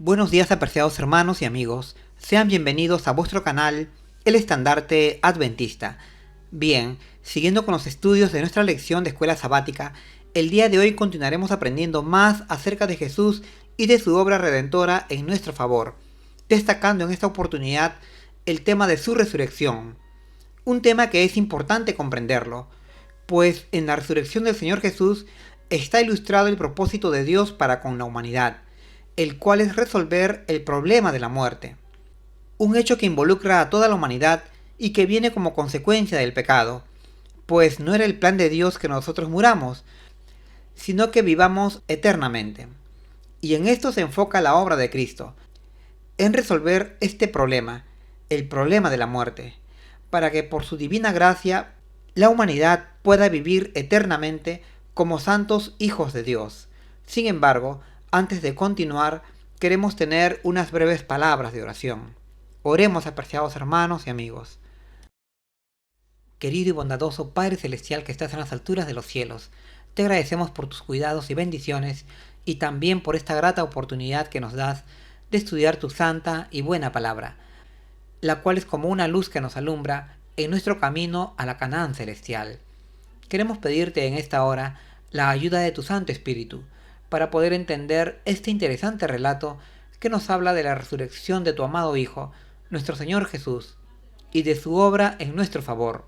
Buenos días, apreciados hermanos y amigos. Sean bienvenidos a vuestro canal, El Estandarte Adventista. Bien, siguiendo con los estudios de nuestra lección de escuela sabática, el día de hoy continuaremos aprendiendo más acerca de Jesús y de su obra redentora en nuestro favor, destacando en esta oportunidad el tema de su resurrección. Un tema que es importante comprenderlo, pues en la resurrección del Señor Jesús está ilustrado el propósito de Dios para con la humanidad, el cual es resolver el problema de la muerte. Un hecho que involucra a toda la humanidad y que viene como consecuencia del pecado, pues no era el plan de Dios que nosotros muramos, sino que vivamos eternamente. Y en esto se enfoca la obra de Cristo, en resolver este problema, el problema de la muerte, para que por su divina gracia la humanidad pueda vivir eternamente como santos hijos de Dios. Sin embargo, antes de continuar, queremos tener unas breves palabras de oración. Oremos, apreciados hermanos y amigos. Querido y bondadoso Padre Celestial que estás en las alturas de los cielos, te agradecemos por tus cuidados y bendiciones y también por esta grata oportunidad que nos das de estudiar tu santa y buena palabra, la cual es como una luz que nos alumbra en nuestro camino a la Canaán celestial. Queremos pedirte en esta hora la ayuda de tu Santo Espíritu, para poder entender este interesante relato que nos habla de la resurrección de tu amado Hijo, nuestro Señor Jesús, y de su obra en nuestro favor.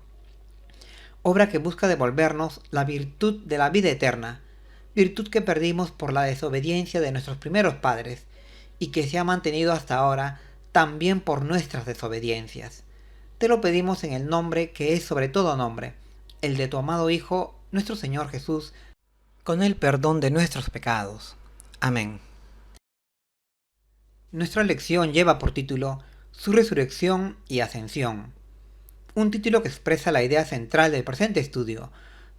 Obra que busca devolvernos la virtud de la vida eterna, virtud que perdimos por la desobediencia de nuestros primeros padres, y que se ha mantenido hasta ahora también por nuestras desobediencias. Te lo pedimos en el nombre que es sobre todo nombre, el de tu amado Hijo, nuestro Señor Jesús, con el perdón de nuestros pecados. Amén. Nuestra lección lleva por título Su resurrección y ascensión, un título que expresa la idea central del presente estudio,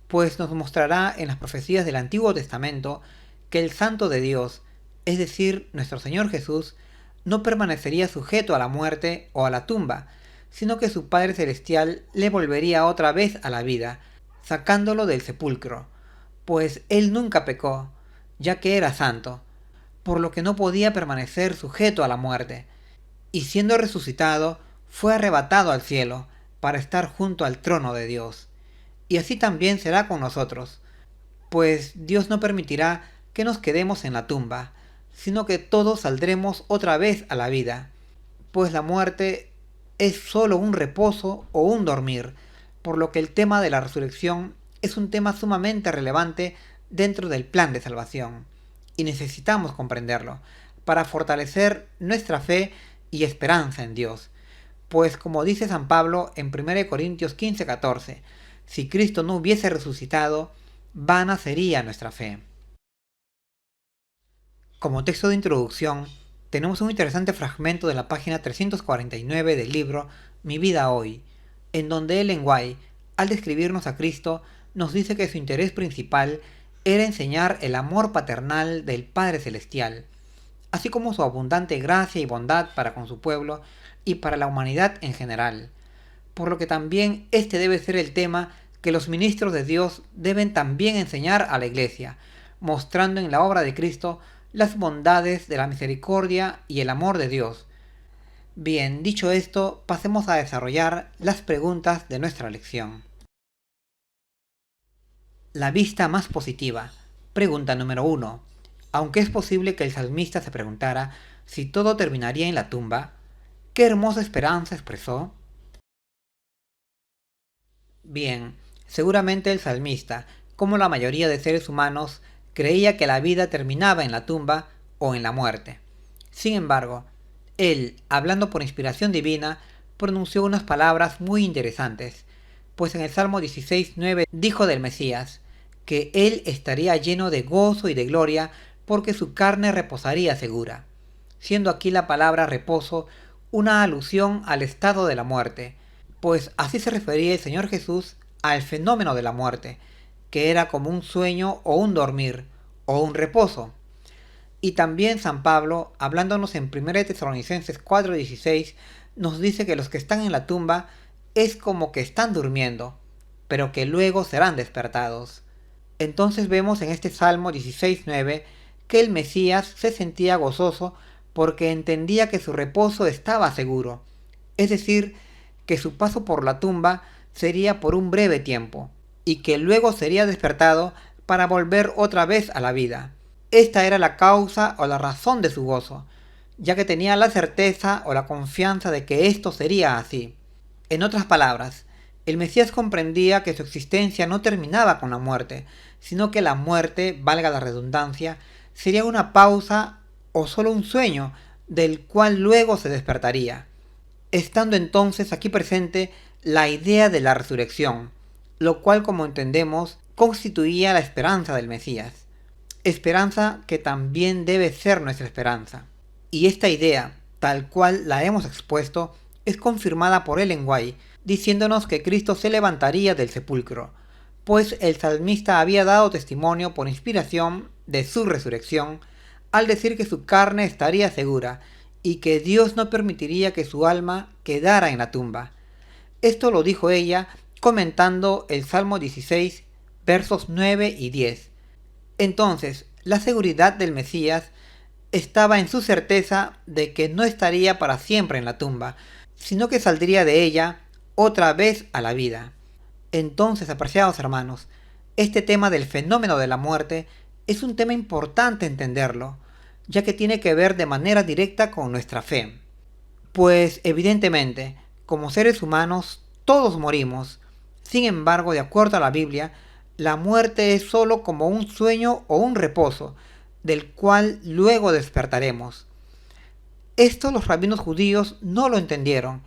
pues nos mostrará en las profecías del Antiguo Testamento que el Santo de Dios, es decir, nuestro Señor Jesús, no permanecería sujeto a la muerte o a la tumba, sino que su Padre Celestial le volvería otra vez a la vida, sacándolo del sepulcro, pues él nunca pecó, ya que era santo, por lo que no podía permanecer sujeto a la muerte, y siendo resucitado, fue arrebatado al cielo, para estar junto al trono de Dios. Y así también será con nosotros, pues Dios no permitirá que nos quedemos en la tumba, sino que todos saldremos otra vez a la vida, pues la muerte es solo un reposo o un dormir, por lo que el tema de la resurrección es un tema sumamente relevante dentro del plan de salvación, y necesitamos comprenderlo para fortalecer nuestra fe y esperanza en Dios, pues como dice San Pablo en 1 Corintios 15:14, si Cristo no hubiese resucitado, vana sería nuestra fe. Como texto de introducción, tenemos un interesante fragmento de la página 349 del libro Mi vida hoy, en donde Ellen White, al describirnos a Cristo, nos dice que su interés principal era enseñar el amor paternal del Padre Celestial, así como su abundante gracia y bondad para con su pueblo y para la humanidad en general, por lo que también este debe ser el tema que los ministros de Dios deben también enseñar a la Iglesia, mostrando en la obra de Cristo las bondades de la misericordia y el amor de Dios. Bien, dicho esto, pasemos a desarrollar las preguntas de nuestra lección. La vista más positiva. Pregunta número 1. Aunque es posible que el salmista se preguntara si todo terminaría en la tumba, ¿qué hermosa esperanza expresó? Bien, seguramente el salmista, como la mayoría de seres humanos, creía que la vida terminaba en la tumba o en la muerte. Sin embargo, él, hablando por inspiración divina, pronunció unas palabras muy interesantes, pues en el Salmo 16:9 dijo del Mesías, que él estaría lleno de gozo y de gloria porque su carne reposaría segura, siendo aquí la palabra reposo una alusión al estado de la muerte, pues así se refería el Señor Jesús al fenómeno de la muerte, que era como un sueño o un dormir, o un reposo. Y también San Pablo, hablándonos en 1 Tesalonicenses 4:16, nos dice que los que están en la tumba es como que están durmiendo, pero que luego serán despertados. Entonces vemos en este Salmo 16:9 que el Mesías se sentía gozoso porque entendía que su reposo estaba seguro, es decir, que su paso por la tumba sería por un breve tiempo, y que luego sería despertado para volver otra vez a la vida. Esta era la causa o la razón de su gozo, ya que tenía la certeza o la confianza de que esto sería así. En otras palabras, el Mesías comprendía que su existencia no terminaba con la muerte, sino que la muerte, valga la redundancia, sería una pausa o solo un sueño del cual luego se despertaría, estando entonces aquí presente la idea de la resurrección, lo cual, como entendemos, constituía la esperanza del Mesías, esperanza que también debe ser nuestra esperanza. Y esta idea, tal cual la hemos expuesto, es confirmada por Ellen White, diciéndonos que Cristo se levantaría del sepulcro, pues el salmista había dado testimonio por inspiración de su resurrección al decir que su carne estaría segura y que Dios no permitiría que su alma quedara en la tumba. Esto lo dijo ella comentando el Salmo 16, versos 9 y 10. Entonces, la seguridad del Mesías estaba en su certeza de que no estaría para siempre en la tumba, sino que saldría de ella otra vez a la vida. Entonces, apreciados hermanos, este tema del fenómeno de la muerte es un tema importante entenderlo, ya que tiene que ver de manera directa con nuestra fe. Pues evidentemente, como seres humanos, todos morimos. Sin embargo, de acuerdo a la Biblia, la muerte es sólo como un sueño o un reposo, del cual luego despertaremos. Esto los rabinos judíos no lo entendieron,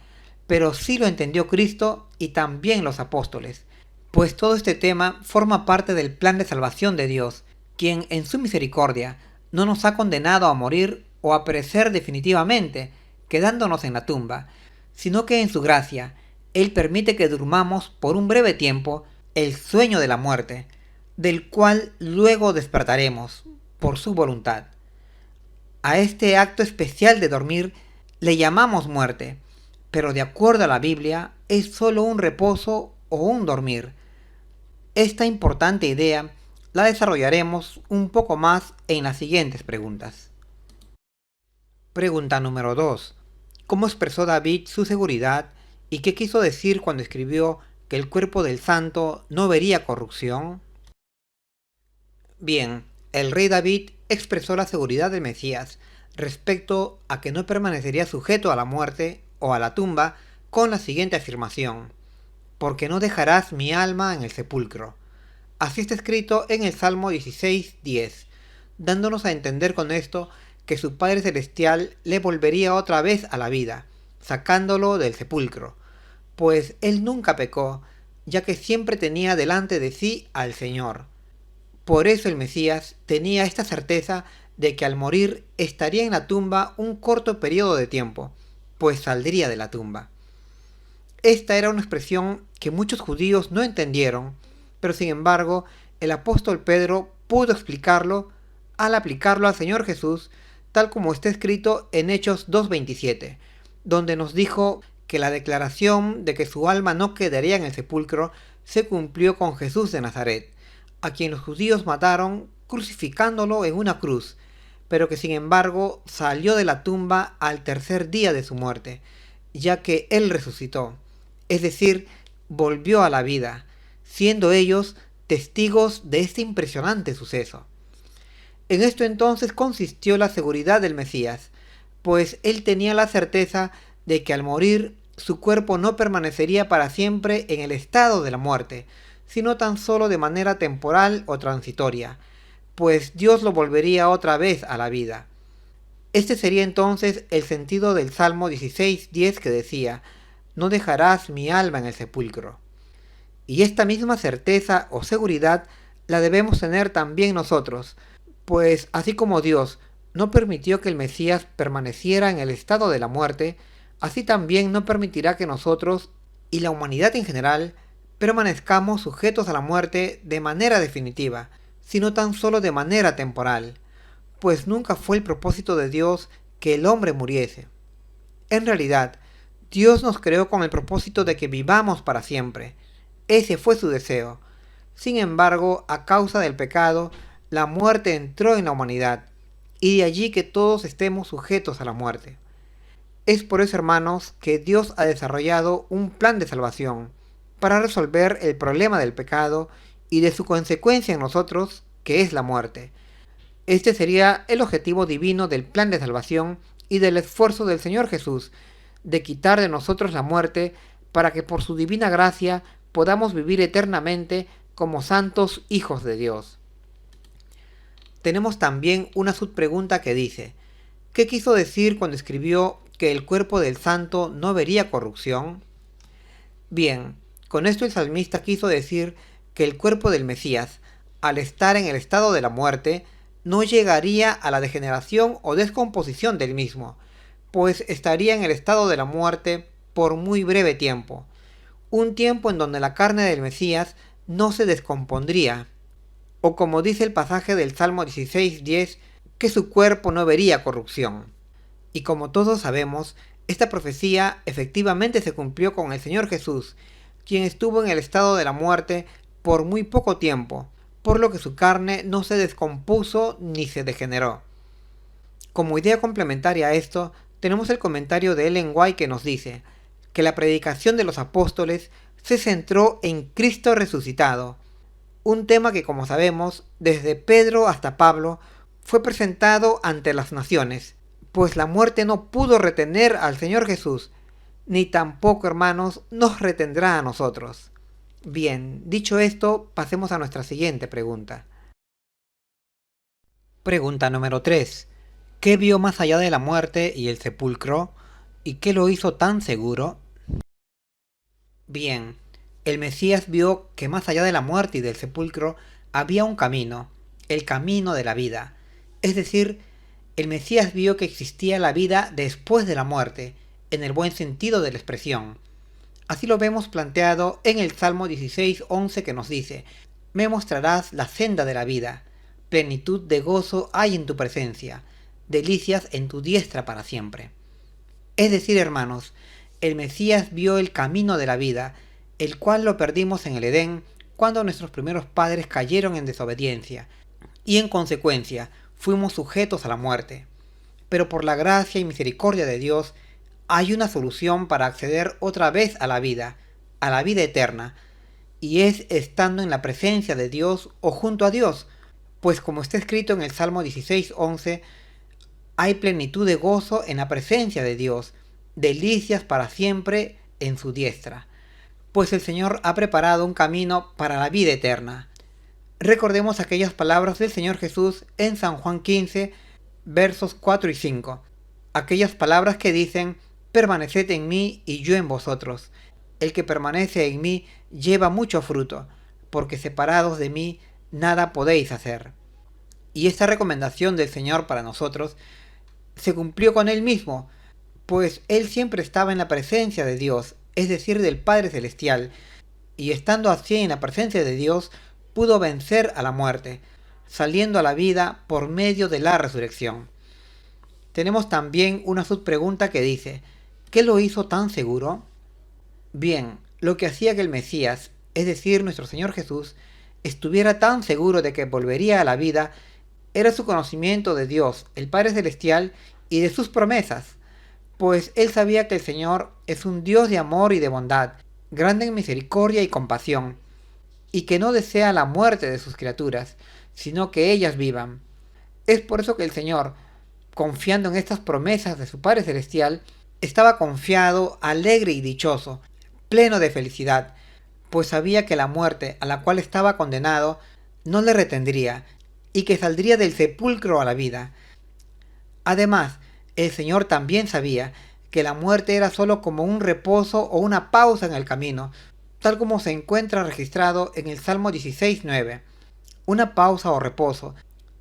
pero sí lo entendió Cristo y también los apóstoles, pues todo este tema forma parte del plan de salvación de Dios, quien en su misericordia no nos ha condenado a morir o a perecer definitivamente, quedándonos en la tumba, sino que en su gracia, Él permite que durmamos por un breve tiempo el sueño de la muerte, del cual luego despertaremos, por su voluntad. A este acto especial de dormir le llamamos muerte, pero de acuerdo a la Biblia es solo un reposo o un dormir. Esta importante idea la desarrollaremos un poco más en las siguientes preguntas. Pregunta número 2. ¿Cómo expresó David su seguridad y qué quiso decir cuando escribió que el cuerpo del santo no vería corrupción? Bien, el rey David expresó la seguridad del Mesías respecto a que no permanecería sujeto a la muerte o a la tumba con la siguiente afirmación: porque no dejarás mi alma en el sepulcro. Así está escrito en el Salmo 16:10, dándonos a entender con esto que su Padre Celestial le volvería otra vez a la vida, sacándolo del sepulcro, pues él nunca pecó, ya que siempre tenía delante de sí al Señor. Por eso el Mesías tenía esta certeza de que al morir estaría en la tumba un corto periodo de tiempo, pues saldría de la tumba. Esta era una expresión que muchos judíos no entendieron, pero sin embargo el apóstol Pedro pudo explicarlo al aplicarlo al Señor Jesús, tal como está escrito en Hechos 2:27, donde nos dijo que la declaración de que su alma no quedaría en el sepulcro se cumplió con Jesús de Nazaret, a quien los judíos mataron crucificándolo en una cruz, pero que sin embargo salió de la tumba al tercer día de su muerte, ya que él resucitó, es decir, volvió a la vida, siendo ellos testigos de este impresionante suceso. En esto entonces consistió la seguridad del Mesías, pues él tenía la certeza de que al morir su cuerpo no permanecería para siempre en el estado de la muerte, sino tan solo de manera temporal o transitoria, pues Dios lo volvería otra vez a la vida. Este sería entonces el sentido del Salmo 16:10 que decía: no dejarás mi alma en el sepulcro. Y esta misma certeza o seguridad la debemos tener también nosotros, pues así como Dios no permitió que el Mesías permaneciera en el estado de la muerte, así también no permitirá que nosotros y la humanidad en general permanezcamos sujetos a la muerte de manera definitiva, sino tan solo de manera temporal, pues nunca fue el propósito de Dios que el hombre muriese. En realidad, Dios nos creó con el propósito de que vivamos para siempre. Ese fue su deseo. Sin embargo, a causa del pecado, la muerte entró en la humanidad, y de allí que todos estemos sujetos a la muerte. Es por eso, hermanos, que Dios ha desarrollado un plan de salvación para resolver el problema del pecado y de su consecuencia en nosotros, que es la muerte. Este sería el objetivo divino del plan de salvación y del esfuerzo del Señor Jesús, de quitar de nosotros la muerte para que por su divina gracia podamos vivir eternamente como santos hijos de Dios. Tenemos también una subpregunta que dice: ¿qué quiso decir cuando escribió que el cuerpo del santo no vería corrupción? Bien, con esto el salmista quiso decir que el cuerpo del Mesías, al estar en el estado de la muerte, no llegaría a la degeneración o descomposición del mismo, pues estaría en el estado de la muerte por muy breve tiempo, un tiempo en donde la carne del Mesías no se descompondría, o como dice el pasaje del Salmo 16:10, que su cuerpo no vería corrupción. Y como todos sabemos, esta profecía efectivamente se cumplió con el Señor Jesús, quien estuvo en el estado de la muerte por muy poco tiempo, por lo que su carne no se descompuso ni se degeneró. Como idea complementaria a esto, tenemos el comentario de Ellen White que nos dice que la predicación de los apóstoles se centró en Cristo resucitado, un tema que, como sabemos, desde Pedro hasta Pablo, fue presentado ante las naciones, pues la muerte no pudo retener al Señor Jesús, ni tampoco, hermanos, nos retendrá a nosotros. Bien, dicho esto, pasemos a nuestra siguiente pregunta. Pregunta número 3. ¿Qué vio más allá de la muerte y el sepulcro? ¿Y qué lo hizo tan seguro? Bien, el Mesías vio que más allá de la muerte y del sepulcro había un camino, el camino de la vida. Es decir, el Mesías vio que existía la vida después de la muerte, en el buen sentido de la expresión. Así lo vemos planteado en el Salmo 16:11 que nos dice: «Me mostrarás la senda de la vida, plenitud de gozo hay en tu presencia, delicias en tu diestra para siempre». Es decir, hermanos, el Mesías vio el camino de la vida, el cual lo perdimos en el Edén cuando nuestros primeros padres cayeron en desobediencia, y en consecuencia fuimos sujetos a la muerte. Pero por la gracia y misericordia de Dios, hay una solución para acceder otra vez a la vida eterna, y es estando en la presencia de Dios o junto a Dios, pues como está escrito en el Salmo 16:11, hay plenitud de gozo en la presencia de Dios, delicias para siempre en su diestra, pues el Señor ha preparado un camino para la vida eterna. Recordemos aquellas palabras del Señor Jesús en San Juan 15, versos 4 y 5, aquellas palabras que dicen: «Permaneced en mí y yo en vosotros. El que permanece en mí lleva mucho fruto, porque separados de mí nada podéis hacer». Y esta recomendación del Señor para nosotros se cumplió con Él mismo, pues Él siempre estaba en la presencia de Dios, es decir, del Padre Celestial, y estando así en la presencia de Dios, pudo vencer a la muerte, saliendo a la vida por medio de la resurrección. Tenemos también una subpregunta que dice: ¿qué lo hizo tan seguro? Bien, lo que hacía que el Mesías, es decir, nuestro Señor Jesús, estuviera tan seguro de que volvería a la vida era su conocimiento de Dios, el Padre Celestial, y de sus promesas, pues él sabía que el Señor es un Dios de amor y de bondad, grande en misericordia y compasión, y que no desea la muerte de sus criaturas, sino que ellas vivan. Es por eso que el Señor, confiando en estas promesas de su Padre Celestial, estaba confiado, alegre y dichoso, pleno de felicidad, pues sabía que la muerte a la cual estaba condenado no le retendría, y que saldría del sepulcro a la vida. Además, el Señor también sabía que la muerte era sólo como un reposo o una pausa en el camino, tal como se encuentra registrado en el Salmo 16:9, una pausa o reposo,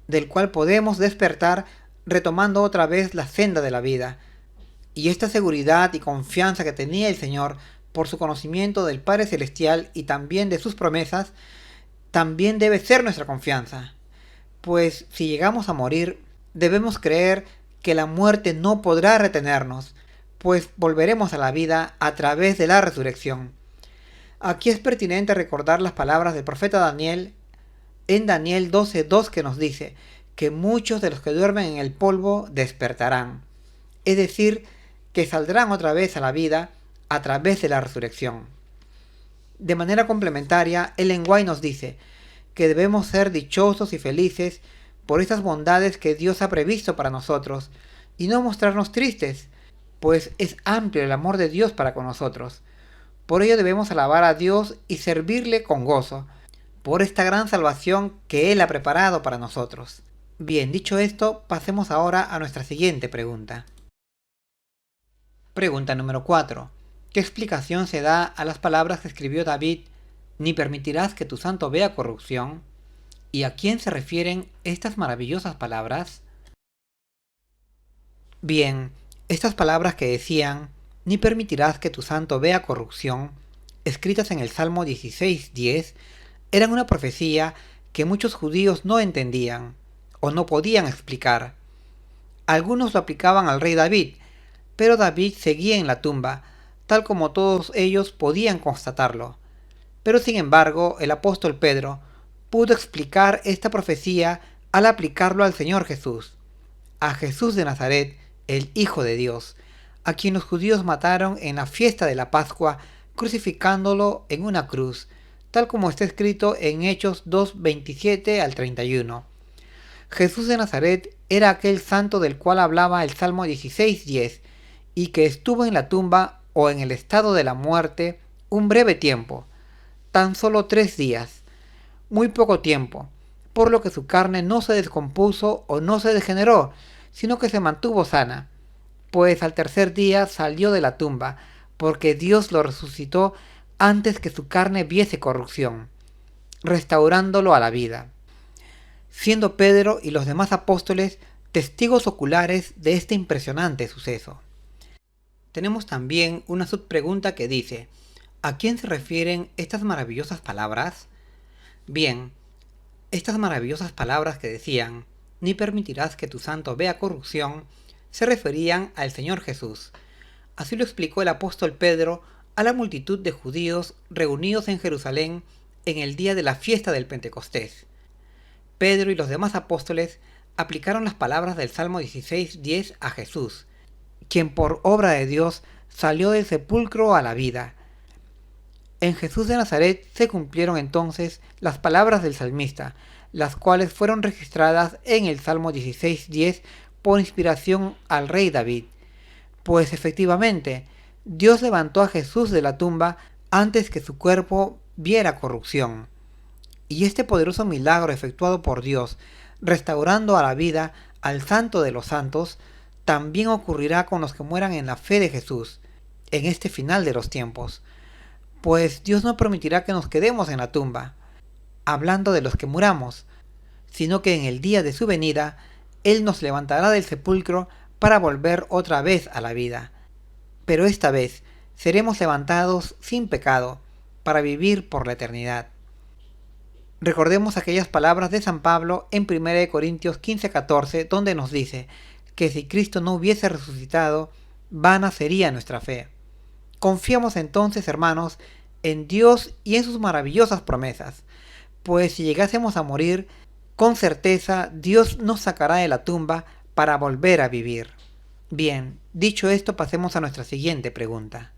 del cual podemos despertar retomando otra vez la senda de la vida. Y esta seguridad y confianza que tenía el Señor por su conocimiento del Padre Celestial y también de sus promesas, también debe ser nuestra confianza. Pues si llegamos a morir, debemos creer que la muerte no podrá retenernos, pues volveremos a la vida a través de la resurrección. Aquí es pertinente recordar las palabras del profeta Daniel en Daniel 12:2 que nos dice que muchos de los que duermen en el polvo despertarán, es decir, que saldrán otra vez a la vida a través de la resurrección. De manera complementaria, Ellen White nos dice que debemos ser dichosos y felices por estas bondades que Dios ha previsto para nosotros y no mostrarnos tristes, pues es amplio el amor de Dios para con nosotros. Por ello debemos alabar a Dios y servirle con gozo, por esta gran salvación que Él ha preparado para nosotros. Bien, dicho esto, pasemos ahora a nuestra siguiente pregunta. Pregunta número 4. ¿Qué explicación se da a las palabras que escribió David, ni permitirás que tu santo vea corrupción? ¿Y a quién se refieren estas maravillosas palabras? Bien, estas palabras que decían, ni permitirás que tu santo vea corrupción, escritas en el Salmo 16:10, eran una profecía que muchos judíos no entendían o no podían explicar. Algunos lo aplicaban al rey David, pero David seguía en la tumba, tal como todos ellos podían constatarlo. Pero sin embargo, el apóstol Pedro pudo explicar esta profecía al aplicarlo al Señor Jesús, a Jesús de Nazaret, el Hijo de Dios, a quien los judíos mataron en la fiesta de la Pascua, crucificándolo en una cruz, tal como está escrito en Hechos 2:27 al 31. Jesús de Nazaret era aquel santo del cual hablaba el Salmo 16:10, y que estuvo en la tumba o en el estado de la muerte un breve tiempo, tan solo 3 días, muy poco tiempo, por lo que su carne no se descompuso o no se degeneró, sino que se mantuvo sana, pues al tercer día salió de la tumba, porque Dios lo resucitó antes que su carne viese corrupción, restaurándolo a la vida, siendo Pedro y los demás apóstoles testigos oculares de este impresionante suceso. Tenemos también una subpregunta que dice, ¿a quién se refieren estas maravillosas palabras? Bien, estas maravillosas palabras que decían, ni permitirás que tu santo vea corrupción, se referían al Señor Jesús. Así lo explicó el apóstol Pedro a la multitud de judíos reunidos en Jerusalén en el día de la fiesta del Pentecostés. Pedro y los demás apóstoles aplicaron las palabras del Salmo 16:10 a Jesús, quien por obra de Dios salió del sepulcro a la vida. En Jesús de Nazaret se cumplieron entonces las palabras del salmista, las cuales fueron registradas en el Salmo 16:10 por inspiración al rey David. Pues efectivamente, Dios levantó a Jesús de la tumba antes que su cuerpo viera corrupción. Y este poderoso milagro efectuado por Dios, restaurando a la vida al Santo de los Santos, también ocurrirá con los que mueran en la fe de Jesús, en este final de los tiempos. Pues Dios no permitirá que nos quedemos en la tumba, hablando de los que muramos, sino que en el día de su venida, Él nos levantará del sepulcro para volver otra vez a la vida. Pero esta vez seremos levantados sin pecado, para vivir por la eternidad. Recordemos aquellas palabras de San Pablo en 1 Corintios 15:14, donde nos dice que si Cristo no hubiese resucitado, vana sería nuestra fe. Confiamos entonces, hermanos, en Dios y en sus maravillosas promesas, pues si llegásemos a morir, con certeza Dios nos sacará de la tumba para volver a vivir. Bien, dicho esto, pasemos a nuestra siguiente pregunta.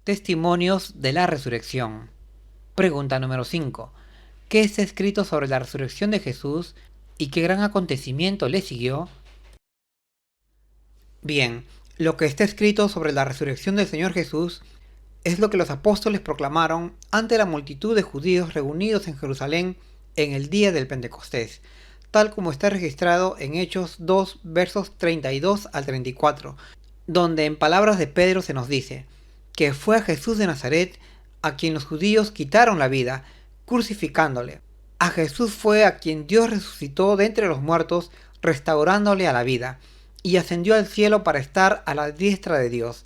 Testimonios de la resurrección. Pregunta número 5. ¿Qué está escrito sobre la resurrección de Jesús y qué gran acontecimiento le siguió? Bien, lo que está escrito sobre la resurrección del Señor Jesús es lo que los apóstoles proclamaron ante la multitud de judíos reunidos en Jerusalén en el día del Pentecostés, tal como está registrado en Hechos 2, versos 32 al 34, donde en palabras de Pedro se nos dice que fue a Jesús de Nazaret a quien los judíos quitaron la vida, crucificándole. A Jesús fue a quien Dios resucitó de entre los muertos, restaurándole a la vida, y ascendió al cielo para estar a la diestra de Dios,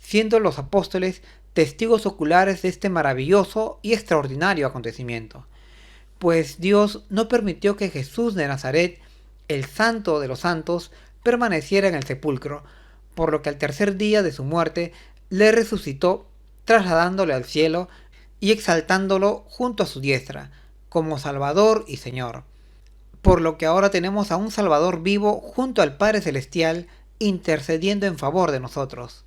siendo los apóstoles testigos oculares de este maravilloso y extraordinario acontecimiento. Pues Dios no permitió que Jesús de Nazaret, el santo de los santos, permaneciera en el sepulcro, por lo que al tercer día de su muerte le resucitó, trasladándole al cielo y exaltándolo junto a su diestra, como Salvador y Señor. Por lo que ahora tenemos a un Salvador vivo junto al Padre Celestial intercediendo en favor de nosotros.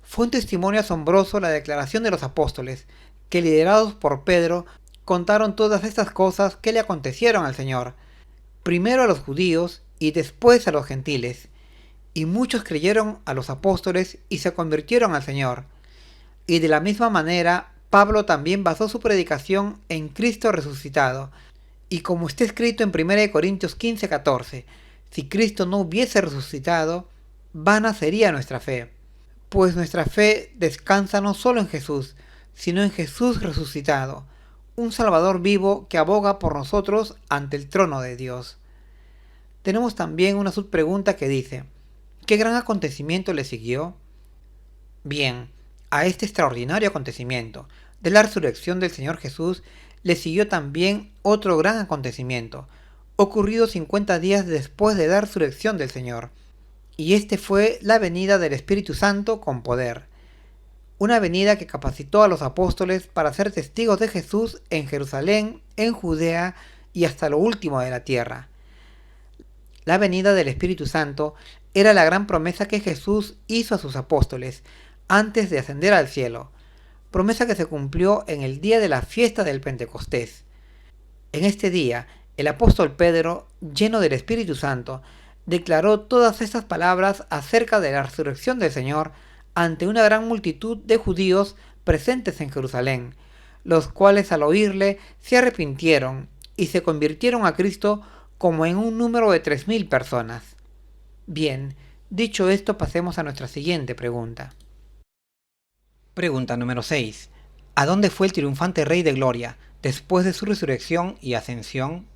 Fue un testimonio asombroso la declaración de los apóstoles, que liderados por Pedro, contaron todas estas cosas que le acontecieron al Señor, primero a los judíos y después a los gentiles, y muchos creyeron a los apóstoles y se convirtieron al Señor. Y de la misma manera, Pablo también basó su predicación en Cristo resucitado, y como está escrito en 1 Corintios 15:14, si Cristo no hubiese resucitado, vana sería nuestra fe, pues nuestra fe descansa no solo en Jesús, sino en Jesús resucitado, un Salvador vivo que aboga por nosotros ante el trono de Dios. Tenemos también una subpregunta que dice, ¿qué gran acontecimiento le siguió? Bien, a este extraordinario acontecimiento de la resurrección del Señor Jesús le siguió también otro gran acontecimiento, ocurrido 50 días después de la resurrección del Señor, y este fue la venida del Espíritu Santo con poder. Una venida que capacitó a los apóstoles para ser testigos de Jesús en Jerusalén, en Judea y hasta lo último de la tierra. La venida del Espíritu Santo era la gran promesa que Jesús hizo a sus apóstoles antes de ascender al cielo, promesa que se cumplió en el día de la fiesta del Pentecostés. En este día, el apóstol Pedro, lleno del Espíritu Santo, declaró todas estas palabras acerca de la resurrección del Señor ante una gran multitud de judíos presentes en Jerusalén, los cuales al oírle se arrepintieron y se convirtieron a Cristo como en un número de 3.000 personas. Bien, dicho esto, pasemos a nuestra siguiente pregunta. Pregunta número 6. ¿A dónde fue el triunfante Rey de Gloria después de su resurrección y ascensión?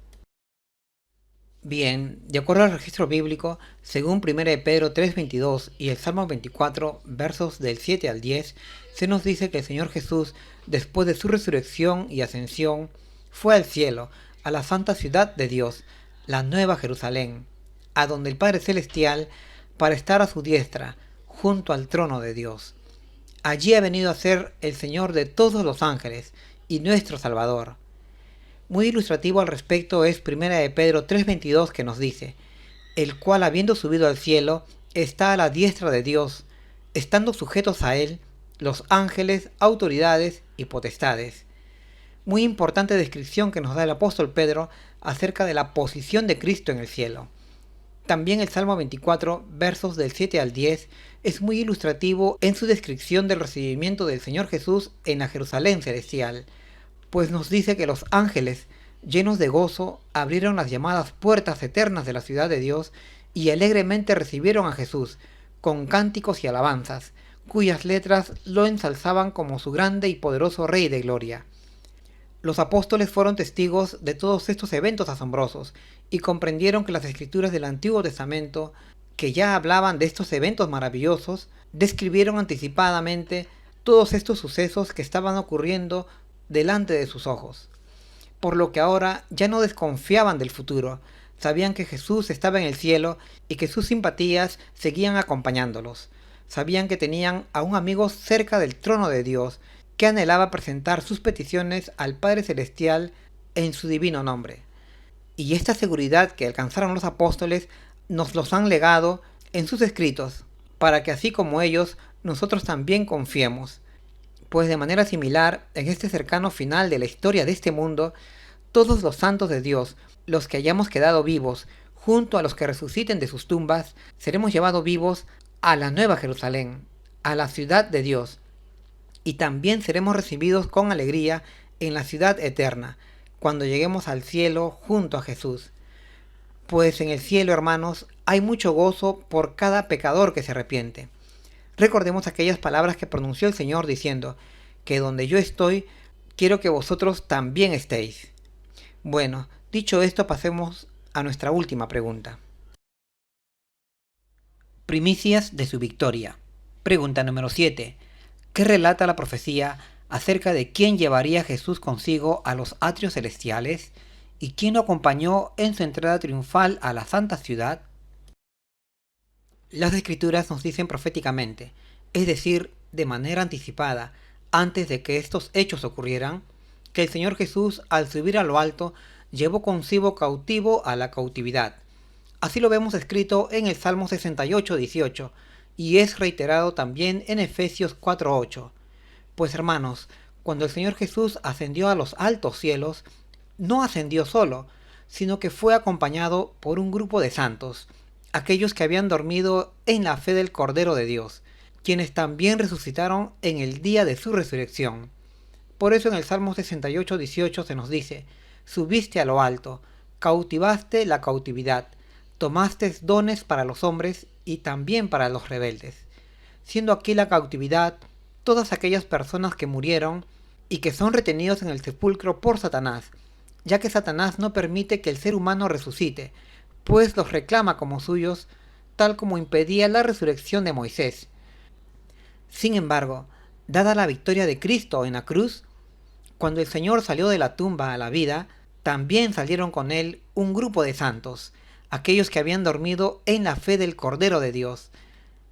Bien, de acuerdo al registro bíblico, según 1 Pedro 3:22 y el Salmo 24, versos del 7 al 10, se nos dice que el Señor Jesús, después de su resurrección y ascensión, fue al cielo, a la santa ciudad de Dios, la Nueva Jerusalén, a donde el Padre Celestial, para estar a su diestra, junto al trono de Dios. Allí ha venido a ser el Señor de todos los ángeles y nuestro Salvador. Muy ilustrativo al respecto es 1 Pedro 3:22 que nos dice, el cual habiendo subido al cielo, está a la diestra de Dios, estando sujetos a él los ángeles, autoridades y potestades. Muy importante descripción que nos da el apóstol Pedro acerca de la posición de Cristo en el cielo. También el Salmo 24, versos del 7 al 10, es muy ilustrativo en su descripción del recibimiento del Señor Jesús en la Jerusalén celestial, pues nos dice que los ángeles, llenos de gozo, abrieron las llamadas puertas eternas de la ciudad de Dios y alegremente recibieron a Jesús, con cánticos y alabanzas, cuyas letras lo ensalzaban como su grande y poderoso Rey de Gloria. Los apóstoles fueron testigos de todos estos eventos asombrosos y comprendieron que las escrituras del Antiguo Testamento, que ya hablaban de estos eventos maravillosos, describieron anticipadamente todos estos sucesos que estaban ocurriendo delante de sus ojos. Por lo que ahora ya no desconfiaban del futuro, sabían que Jesús estaba en el cielo y que sus simpatías seguían acompañándolos. Sabían que tenían a un amigo cerca del trono de Dios, que anhelaba presentar sus peticiones al Padre Celestial en su divino nombre. Y esta seguridad que alcanzaron los apóstoles nos los han legado en sus escritos, para que así como ellos, nosotros también confiemos. Pues de manera similar, en este cercano final de la historia de este mundo, todos los santos de Dios, los que hayamos quedado vivos, junto a los que resuciten de sus tumbas, seremos llevados vivos a la Nueva Jerusalén, a la ciudad de Dios, y también seremos recibidos con alegría en la ciudad eterna, cuando lleguemos al cielo junto a Jesús. Pues en el cielo, hermanos, hay mucho gozo por cada pecador que se arrepiente. Recordemos aquellas palabras que pronunció el Señor diciendo, que donde yo estoy, quiero que vosotros también estéis. Bueno, dicho esto, pasemos a nuestra última pregunta. Primicias de su victoria. Pregunta número 7. ¿Qué relata la profecía acerca de quién llevaría a Jesús consigo a los atrios celestiales y quién lo acompañó en su entrada triunfal a la santa ciudad? Las escrituras nos dicen proféticamente, es decir, de manera anticipada, antes de que estos hechos ocurrieran, que el Señor Jesús, al subir a lo alto, llevó consigo cautivo a la cautividad. Así lo vemos escrito en el Salmo 68:18 y es reiterado también en Efesios 4:8. Pues hermanos, cuando el Señor Jesús ascendió a los altos cielos, no ascendió solo, sino que fue acompañado por un grupo de santos, aquellos que habían dormido en la fe del Cordero de Dios, quienes también resucitaron en el día de su resurrección. Por eso en el Salmo 68:18 se nos dice: subiste a lo alto, cautivaste la cautividad, tomaste dones para los hombres y también para los rebeldes. Siendo aquí la cautividad todas aquellas personas que murieron y que son retenidos en el sepulcro por Satanás, ya que Satanás no permite que el ser humano resucite, pues los reclama como suyos, tal como impedía la resurrección de Moisés. Sin embargo, dada la victoria de Cristo en la cruz, cuando el Señor salió de la tumba a la vida, también salieron con él un grupo de santos, aquellos que habían dormido en la fe del Cordero de Dios.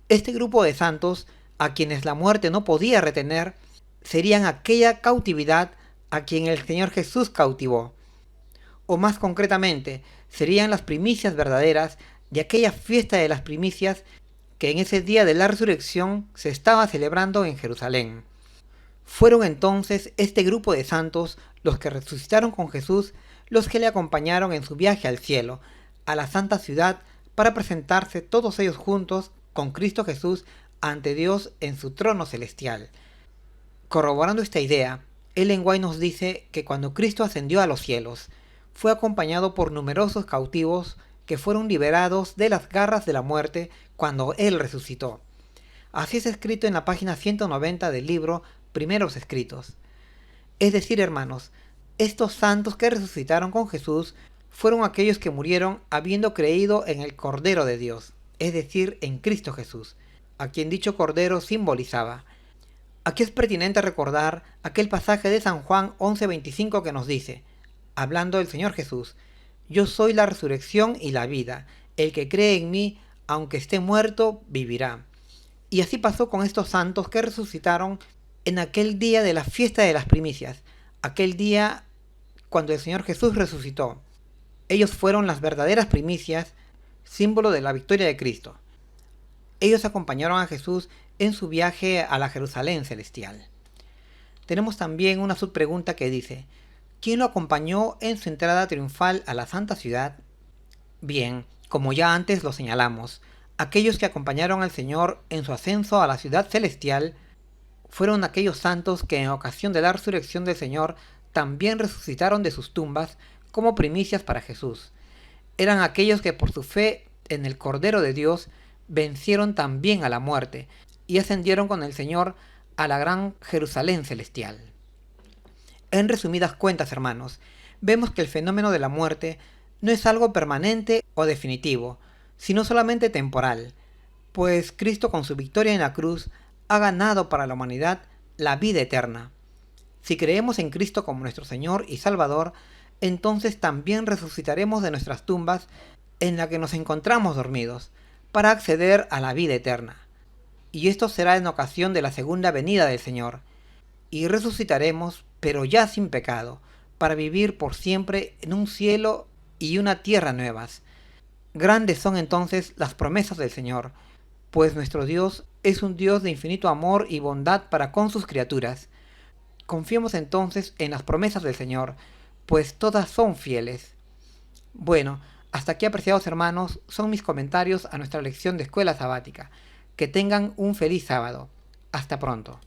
Este grupo de santos, a quienes la muerte no podía retener, serían aquella cautividad a quien el Señor Jesús cautivó. O más concretamente, serían las primicias verdaderas de aquella fiesta de las primicias que en ese día de la resurrección se estaba celebrando en Jerusalén. Fueron entonces este grupo de santos, los que resucitaron con Jesús, los que le acompañaron en su viaje al cielo, a la santa ciudad, para presentarse todos ellos juntos con Cristo Jesús ante Dios en su trono celestial. Corroborando esta idea, Ellen White nos dice que cuando Cristo ascendió a los cielos, fue acompañado por numerosos cautivos que fueron liberados de las garras de la muerte cuando Él resucitó. Así es escrito en la página 190 del libro Primeros Escritos. Es decir, hermanos, estos santos que resucitaron con Jesús fueron aquellos que murieron habiendo creído en el Cordero de Dios, es decir, en Cristo Jesús, a quien dicho Cordero simbolizaba. Aquí es pertinente recordar aquel pasaje de San Juan 11:25 que nos dice, hablando del Señor Jesús: yo soy la resurrección y la vida, el que cree en mí, aunque esté muerto, vivirá. Y así pasó con estos santos que resucitaron en aquel día de la fiesta de las primicias, aquel día cuando el Señor Jesús resucitó. Ellos fueron las verdaderas primicias, símbolo de la victoria de Cristo. Ellos acompañaron a Jesús en su viaje a la Jerusalén celestial. Tenemos también una subpregunta que dice: ¿quién lo acompañó en su entrada triunfal a la santa ciudad? Bien, como ya antes lo señalamos, aquellos que acompañaron al Señor en su ascenso a la ciudad celestial fueron aquellos santos que en ocasión de la resurrección del Señor también resucitaron de sus tumbas como primicias para Jesús. Eran aquellos que por su fe en el Cordero de Dios vencieron también a la muerte y ascendieron con el Señor a la gran Jerusalén celestial. En resumidas cuentas, hermanos, vemos que el fenómeno de la muerte no es algo permanente o definitivo, sino solamente temporal, pues Cristo con su victoria en la cruz ha ganado para la humanidad la vida eterna. Si creemos en Cristo como nuestro Señor y Salvador, entonces también resucitaremos de nuestras tumbas en la que nos encontramos dormidos, para acceder a la vida eterna. Y esto será en ocasión de la segunda venida del Señor. Y resucitaremos, pero ya sin pecado, para vivir por siempre en un cielo y una tierra nuevas. Grandes son entonces las promesas del Señor, pues nuestro Dios es un Dios de infinito amor y bondad para con sus criaturas. Confiemos entonces en las promesas del Señor, pues todas son fieles. Bueno, hasta aquí, apreciados hermanos, son mis comentarios a nuestra lección de escuela sabática. Que tengan un feliz sábado. Hasta pronto.